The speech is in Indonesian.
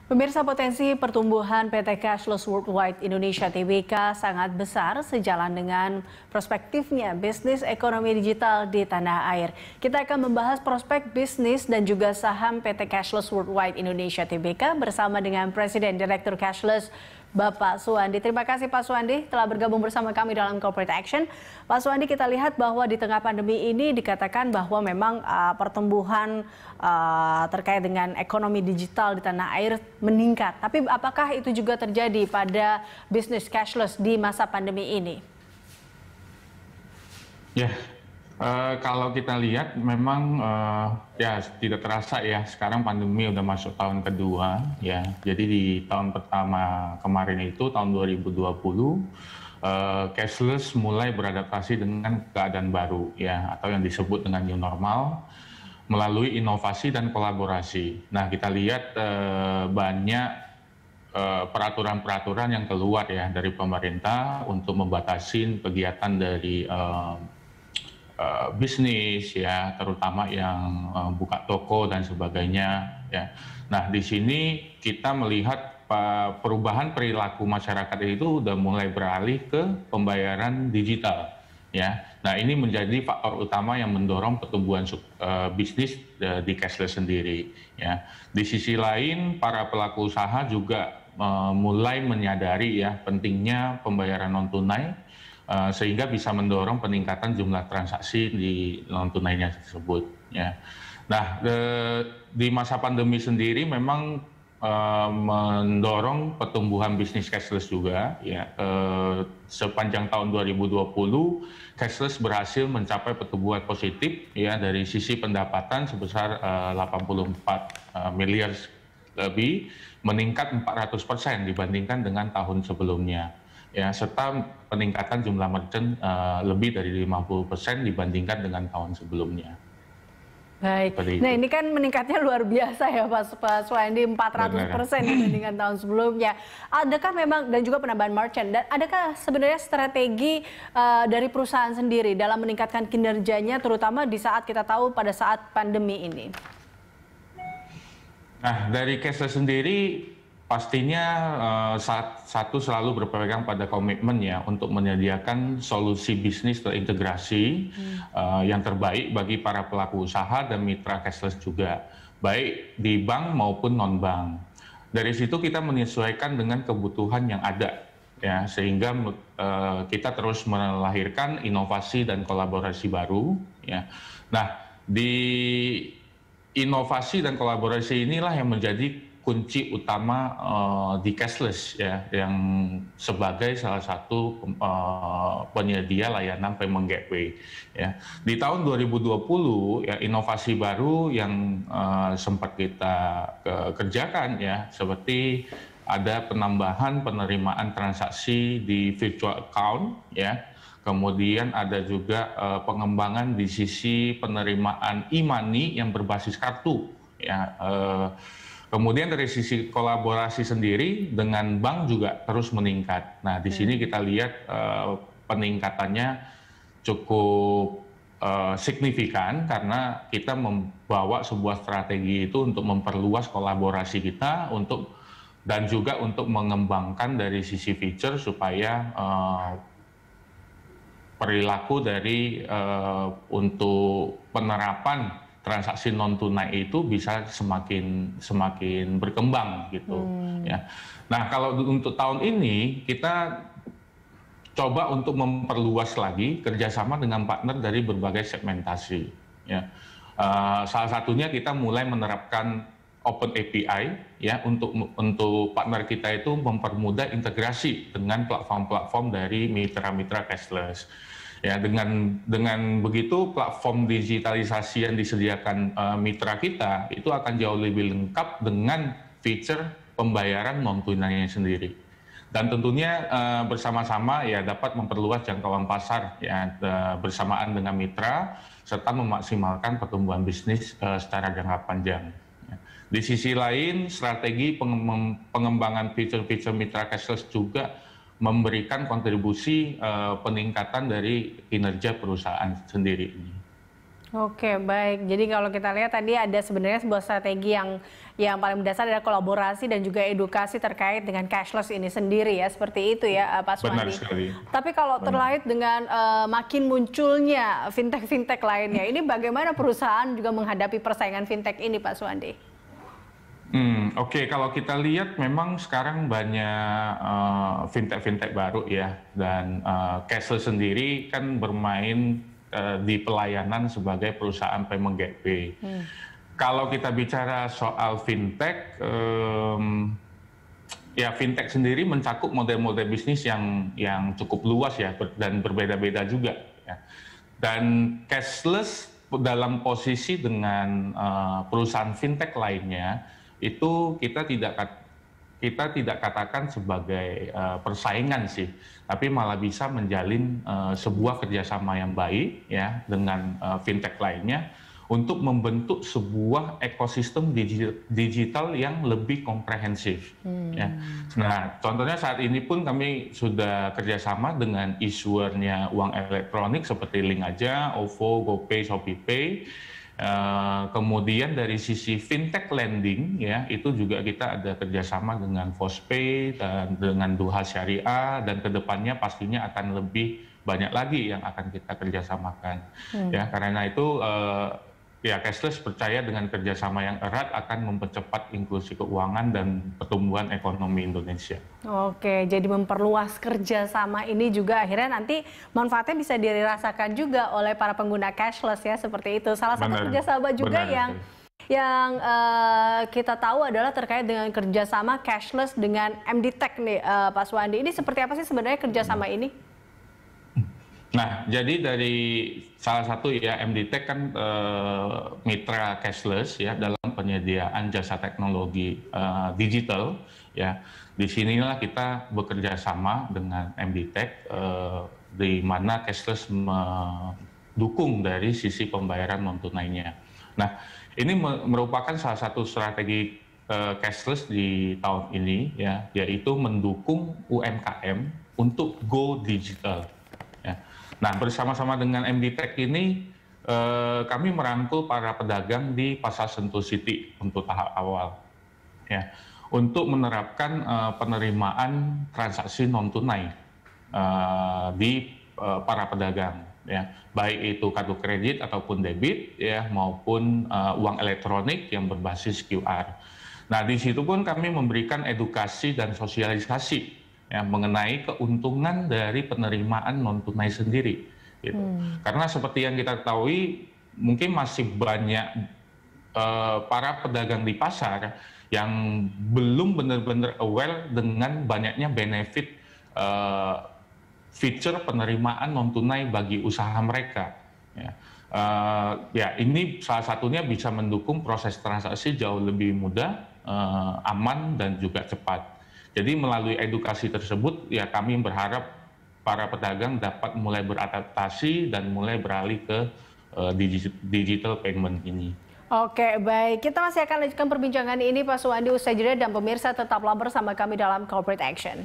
Pemirsa, potensi pertumbuhan PT Cashless Worldwide Indonesia Tbk sangat besar sejalan dengan prospektifnya bisnis ekonomi digital di tanah air. Kita akan membahas prospek bisnis dan juga saham PT Cashless Worldwide Indonesia Tbk bersama dengan Presiden Direktur Cashless Bapak Suwandi. Terima kasih Pak Suwandi telah bergabung bersama kami dalam Corporate Action. Pak Suwandi, kita lihat bahwa di tengah pandemi ini dikatakan bahwa memang pertumbuhan terkait dengan ekonomi digital di tanah air meningkat. Tapi apakah itu juga terjadi pada bisnis cashless di masa pandemi ini? Ya, kalau kita lihat memang ya tidak terasa ya, sekarang pandemi udah masuk tahun kedua ya. Jadi di tahun pertama kemarin itu tahun 2020 cashless mulai beradaptasi dengan keadaan baru ya, atau yang disebut dengan new normal melalui inovasi dan kolaborasi. Nah, kita lihat banyak peraturan-peraturan yang keluar ya dari pemerintah untuk membatasi kegiatan dari bisnis ya, terutama yang buka toko dan sebagainya ya. Nah, di sini kita melihat perubahan perilaku masyarakat itu udah mulai beralih ke pembayaran digital ya. Nah, ini menjadi faktor utama yang mendorong pertumbuhan bisnis di cashless sendiri ya. Di sisi lain, para pelaku usaha juga mulai menyadari ya pentingnya pembayaran non tunai, sehingga bisa mendorong peningkatan jumlah transaksi di non tunainya tersebut ya. Nah, di masa pandemi sendiri memang mendorong pertumbuhan bisnis cashless juga ya. Sepanjang tahun 2020 cashless berhasil mencapai pertumbuhan positif ya, dari sisi pendapatan sebesar 84 miliar lebih, meningkat 400% dibandingkan dengan tahun sebelumnya ya, serta peningkatan jumlah merchant lebih dari 50% dibandingkan dengan tahun sebelumnya. Baik, nah ini kan meningkatnya luar biasa ya Pak Suwandi, 400% dibandingkan tahun sebelumnya. Adakah memang, dan juga penambahan merchant, dan adakah sebenarnya strategi dari perusahaan sendiri dalam meningkatkan kinerjanya, terutama di saat kita tahu pada saat pandemi ini? Nah, dari cashless sendiri pastinya satu selalu berpegang pada komitmen ya untuk menyediakan solusi bisnis terintegrasi yang terbaik bagi para pelaku usaha dan mitra cashless juga, baik di bank maupun non-bank. Dari situ kita menyesuaikan dengan kebutuhan yang ada ya, sehingga kita terus melahirkan inovasi dan kolaborasi baru ya. Nah, di inovasi dan kolaborasi inilah yang menjadi kunci utama di cashless ya, yang sebagai salah satu penyedia layanan payment gateway ya. Di tahun 2020 ya, inovasi baru yang sempat kita kerjakan ya, seperti ada penambahan penerimaan transaksi di virtual account ya. Kemudian ada juga pengembangan di sisi penerimaan e-money yang berbasis kartu ya. Kemudian dari sisi kolaborasi sendiri dengan bank juga terus meningkat. Nah, di sini kita lihat peningkatannya cukup signifikan karena kita membawa sebuah strategi itu untuk memperluas kolaborasi kita dan juga untuk mengembangkan dari sisi feature supaya perilaku dari untuk penerapan transaksi non tunai itu bisa semakin berkembang gitu ya. Nah, kalau untuk tahun ini kita coba untuk memperluas lagi kerjasama dengan partner dari berbagai segmentasi ya. Salah satunya kita mulai menerapkan Open API ya, untuk partner kita itu mempermudah integrasi dengan platform-platform dari mitra-mitra cashless. Ya, dengan begitu platform digitalisasi yang disediakan mitra kita itu akan jauh lebih lengkap dengan feature pembayaran non tunainya sendiri. Dan tentunya bersama-sama ya dapat memperluas jangkauan pasar ya, bersamaan dengan mitra, serta memaksimalkan pertumbuhan bisnis secara jangka panjang. Di sisi lain, strategi pengembangan fitur-fitur mitra cashless juga memberikan kontribusi peningkatan dari kinerja perusahaan sendiri ini. Oke, baik. Jadi kalau kita lihat tadi ada sebenarnya sebuah strategi yang paling mendasar adalah kolaborasi dan juga edukasi terkait dengan cashless ini sendiri ya, seperti itu ya Pak Benar Suwandi. sekali. Tapi kalau terkait dengan makin munculnya fintech-fintech lainnya, ini bagaimana perusahaan juga menghadapi persaingan fintech ini Pak Suwandi? Oke, kalau kita lihat memang sekarang banyak fintech-fintech baru ya, dan cashless sendiri kan bermain di pelayanan sebagai perusahaan payment gateway. Kalau kita bicara soal fintech, ya fintech sendiri mencakup model-model bisnis yang cukup luas ya dan berbeda-beda juga. Ya. Dan cashless dalam posisi dengan perusahaan fintech lainnya itu kita tidak katakan sebagai persaingan sih, tapi malah bisa menjalin sebuah kerjasama yang baik ya dengan fintech lainnya untuk membentuk sebuah ekosistem digital yang lebih komprehensif. Ya. Nah, contohnya saat ini pun kami sudah kerjasama dengan issuernya uang elektronik seperti Link Aja, OVO, GoPay, ShopeePay. Kemudian dari sisi fintech lending ya itu juga kita ada kerjasama dengan Vospay dan dengan Duha Syariah, dan kedepannya pastinya akan lebih banyak lagi yang akan kita kerjasamakan. Ya karena itu ya cashless percaya dengan kerjasama yang erat akan mempercepat inklusi keuangan dan pertumbuhan ekonomi Indonesia. Oke, jadi memperluas kerjasama ini juga akhirnya nanti manfaatnya bisa dirasakan juga oleh para pengguna cashless ya, seperti itu. Salah satu kerjasama juga yang kita tahu adalah terkait dengan kerjasama cashless dengan MDTech nih Pak Suwandi. Ini seperti apa sih sebenarnya kerjasama ini? Nah, jadi dari salah satu ya MDTech kan mitra cashless ya dalam penyediaan jasa teknologi digital ya. Di sinilah kita bekerja sama dengan MDTech di mana cashless mendukung dari sisi pembayaran non tunainya. Nah, ini merupakan salah satu strategi cashless di tahun ini ya, yaitu mendukung UMKM untuk go digital. Ya. Nah, bersama-sama dengan MDTech ini, kami merangkul para pedagang di Pasar Sentul City untuk tahap awal, ya, untuk menerapkan penerimaan transaksi non tunai di para pedagang, ya, baik itu kartu kredit ataupun debit, ya, maupun uang elektronik yang berbasis QR. Nah, di situ pun kami memberikan edukasi dan sosialisasi ya, mengenai keuntungan dari penerimaan non tunai sendiri, gitu. Karena seperti yang kita ketahui, mungkin masih banyak para pedagang di pasar yang belum benar-benar aware dengan banyaknya benefit feature penerimaan non tunai bagi usaha mereka. Ya. Ya, ini salah satunya bisa mendukung proses transaksi jauh lebih mudah, aman dan juga cepat. Jadi melalui edukasi tersebut, ya kami berharap para pedagang dapat mulai beradaptasi dan mulai beralih ke digital payment ini. Oke, baik. Kita masih akan lanjutkan perbincangan ini Pak Suwandi usai jeda, dan pemirsa tetaplah bersama kami dalam Corporate Action.